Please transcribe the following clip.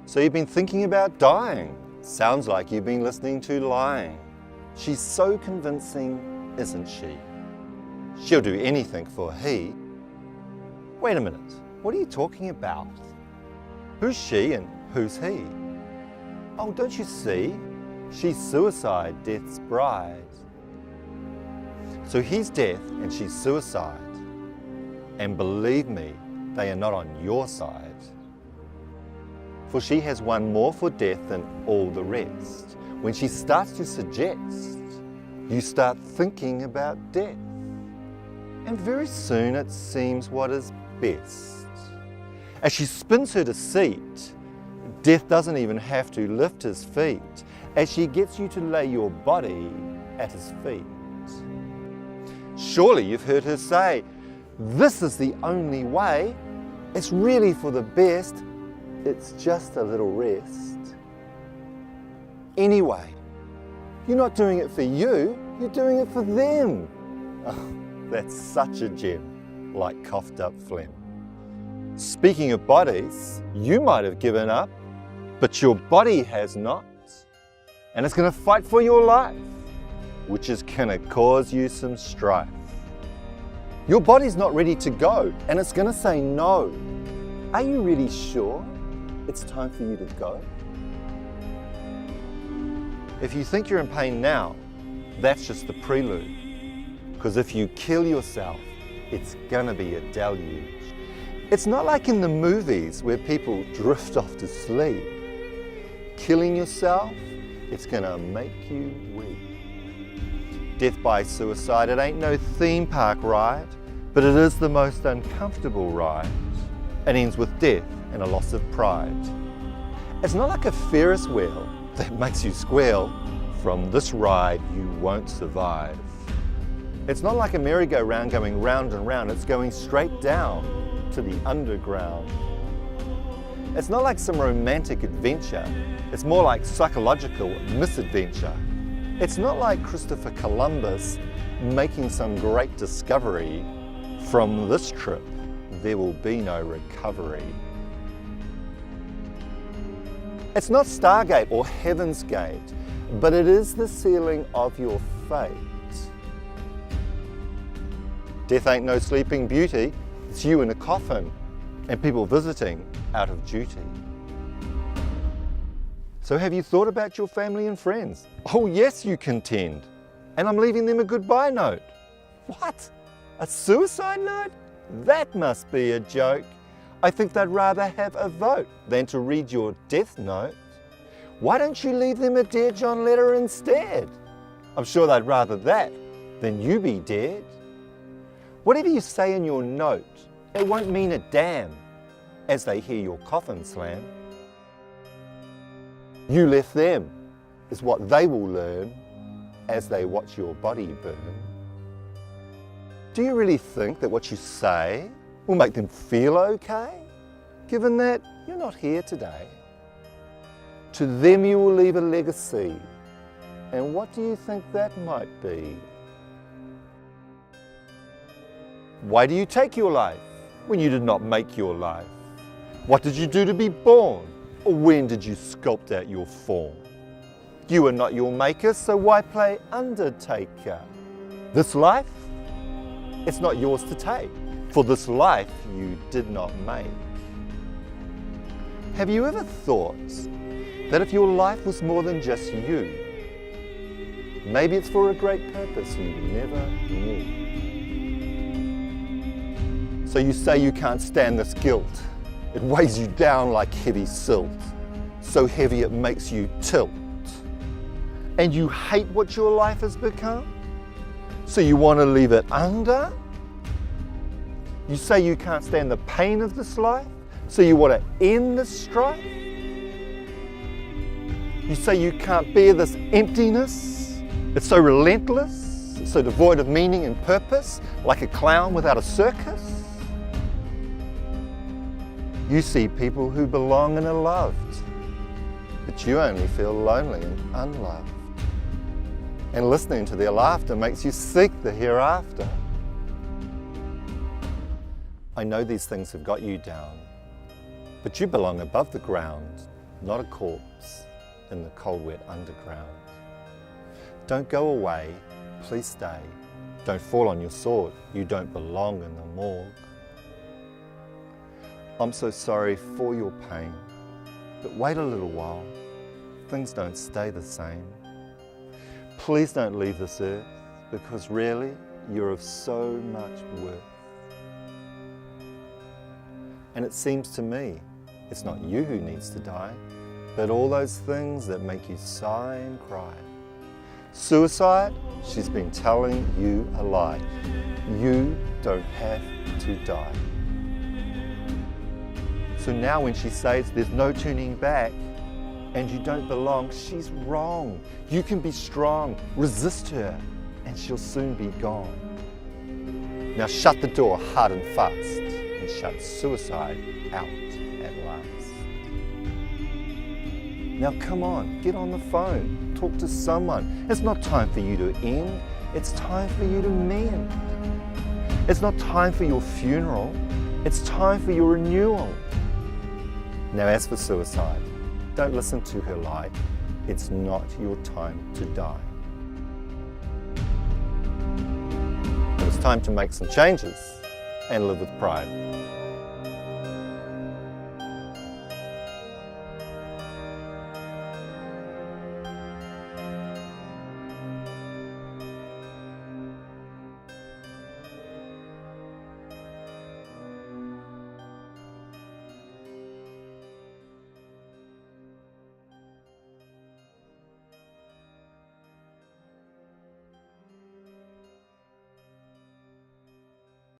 So you've been thinking about dying. Sounds like you've been listening to lying. She's so convincing, isn't she? She'll do anything for he. Wait a minute, what are you talking about? Who's she and who's he? Oh, don't you see? She's suicide, death's bride. So he's death and she's suicide. And believe me, they are not on your side. For she has one more for death than all the rest. When she starts to suggest, you start thinking about death. And very soon it seems what is best. As she spins her deceit, death doesn't even have to lift his feet, as she gets you to lay your body at his feet. Surely you've heard her say, this is the only way, it's really for the best, it's just a little rest. Anyway, you're not doing it for you, you're doing it for them. Oh, that's such a gem, like coughed up phlegm. Speaking of bodies, you might have given up, but your body has not. And it's going to fight for your life, which is going to cause you some strife. Your body's not ready to go, and it's going to say no. Are you really sure it's time for you to go? If you think you're in pain now, that's just the prelude. Because if you kill yourself, it's going to be a deluge. It's not like in the movies where people drift off to sleep. Killing yourself, it's going to make you weep. Death by suicide, it ain't no theme park ride, but it is the most uncomfortable ride. It ends with death and a loss of pride. It's not like a Ferris wheel that makes you squeal. From this ride, you won't survive. It's not like a merry-go-round going round and round, it's going straight down to the underground. It's not like some romantic adventure, it's more like psychological misadventure. It's not like Christopher Columbus making some great discovery. From this trip, there will be no recovery. It's not Stargate or Heaven's Gate, but it is the sealing of your fate. Death ain't no sleeping beauty, it's you in a coffin and people visiting out of duty. So have you thought about your family and friends? Oh yes, you contend. And I'm leaving them a goodbye note. What? A suicide note? That must be a joke. I think they'd rather have a vote than to read your death note. Why don't you leave them a Dear John letter instead? I'm sure they'd rather that than you be dead. Whatever you say in your note, it won't mean a damn as they hear your coffin slam. You left them is what they will learn as they watch your body burn. Do you really think that what you say will make them feel okay, given that you're not here today? To them you will leave a legacy, and what do you think that might be? Why do you take your life when you did not make your life? What did you do to be born, or when did you sculpt out your form? You are not your maker, so why play undertaker? This life, it's not yours to take, for this life you did not make. Have you ever thought that if your life was more than just you, maybe it's for a great purpose you never knew? So you say you can't stand this guilt. It weighs you down like heavy silt, so heavy it makes you tilt. And you hate what your life has become, so you want to leave it under? You say you can't stand the pain of this life, so you want to end this strife? You say you can't bear this emptiness, it's so relentless, so devoid of meaning and purpose, like a clown without a circus? You see people who belong and are loved, but you only feel lonely and unloved. And listening to their laughter makes you seek the hereafter. I know these things have got you down, but you belong above the ground. not a corpse in the cold, wet underground. Don't go away, please stay. Don't fall on your sword, you don't belong in the morgue. I'm so sorry for your pain, but wait a little while, things don't stay the same. Please don't leave this earth, because really, you're of so much worth. And it seems to me, it's not you who needs to die, but all those things that make you sigh and cry. Suicide, she's been telling you a lie. You don't have to die. So now when she says there's no turning back and you don't belong, she's wrong. You can be strong, resist her, and she'll soon be gone. Now shut the door hard and fast and shut suicide out at last. Now come on, get on the phone, talk to someone. It's not time for you to end, it's time for you to mend. It's not time for your funeral, it's time for your renewal. Now as for suicide, don't listen to her lie. It's not your time to die. It's time to make some changes and live with pride.